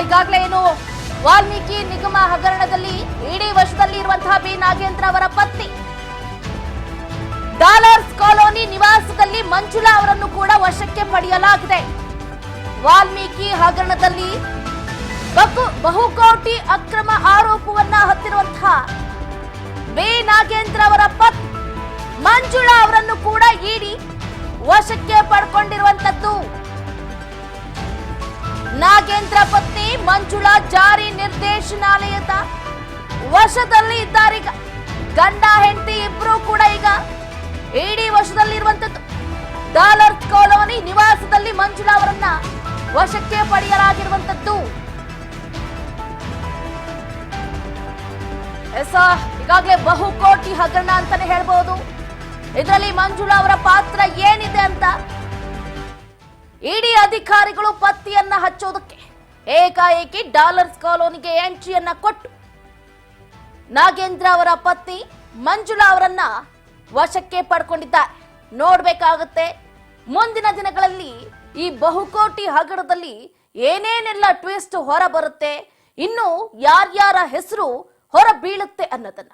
ಈಗಾಗಲೇ ಏನು ವಾಲ್ಮೀಕಿ ನಿಗಮ ಹಗರಣದಲ್ಲಿ ಇಡಿ ವಶದಲ್ಲಿ ಇರುವಂತಹ ಬಿ ನಾಗೇಂದ್ರ ಅವರ ಪತ್ನಿ ಡಾಲರ್ಸ್ ಕಾಲೋನಿ ನಿವಾಸದಲ್ಲಿ ಮಂಜುಳಾ ಅವರನ್ನು ಕೂಡ ವಶಕ್ಕೆ ಪಡೆಯಲಾಗಿದೆ. ವಾಲ್ಮೀಕಿ ಹಗರಣದಲ್ಲಿ ಬಹುಕೋಟಿ ಅಕ್ರಮ ಆರೋಪವನ್ನ ಹೊತ್ತಿರುವಂತಹ ಬಿ ನಾಗೇಂದ್ರ ಅವರ ಪತ್ನಿ ಮಂಜುಳಾ ಅವರನ್ನು ಕೂಡ ಇಡಿ ವಶಕ್ಕೆ ಪಡ್ಕೊಂಡಿರುವಂತದ್ದು. ನಾಗೇಂದ್ರ ಪತ್ನಿ ಮಂಜುಳಾ ಜಾರಿ ನಿರ್ದೇಶನಾಲಯದ ವಶದಲ್ಲಿ ಇದ್ದಾರೀಗ. ಗಂಡ ಹೆಂಡತಿ ಇಬ್ರು ಕೂಡ ಈಗ ಇಡಿ ವಶದಲ್ಲಿರುವಂತದ್ದು. ಡಾಲರ್ಸ್ ಕಾಲೋನಿ ನಿವಾಸದಲ್ಲಿ ಮಂಜುಳಾ ಅವರನ್ನ ವಶಕ್ಕೆ ಪಡೆಯಲಾಗಿರುವಂತದ್ದು. ಈಗಾಗಲೇ ಬಹುಕೋಟಿ ಹಗರಣ ಅಂತಾನೆ ಹೇಳ್ಬಹುದು. ಇದರಲ್ಲಿ ಮಂಜುಳಾ ಅವರ ಪಾತ್ರ ಏನಿದೆ ಅಂತ ಇಡಿ ಅಧಿಕಾರಿಗಳು ಪತ್ತೆಯನ್ನ ಹಚ್ಚೋದಕ್ಕೆ ಏಕಾಏಕಿ ಡಾಲರ್ಸ್ ಕಾಲೋನಿಗೆ ಎಂಟ್ರಿಯನ್ನ ಕೊಟ್ಟು ನಾಗೇಂದ್ರ ಅವರ ಪತ್ನಿ ಮಂಜುಳಾ ಅವರನ್ನ ವಶಕ್ಕೆ ಪಡ್ಕೊಂಡಿದ್ದಾರೆ. ನೋಡ್ಬೇಕಾಗುತ್ತೆ ಮುಂದಿನ ದಿನಗಳಲ್ಲಿ ಈ ಬಹುಕೋಟಿ ಹಗರಣದಲ್ಲಿ ಏನೇನೆಲ್ಲ ಟ್ವಿಸ್ಟ್ ಹೊರ ಬರುತ್ತೆ, ಇನ್ನು ಯಾರ್ಯಾರ ಹೆಸರು ಹೊರ ಬೀಳುತ್ತೆ ಅನ್ನೋದನ್ನ.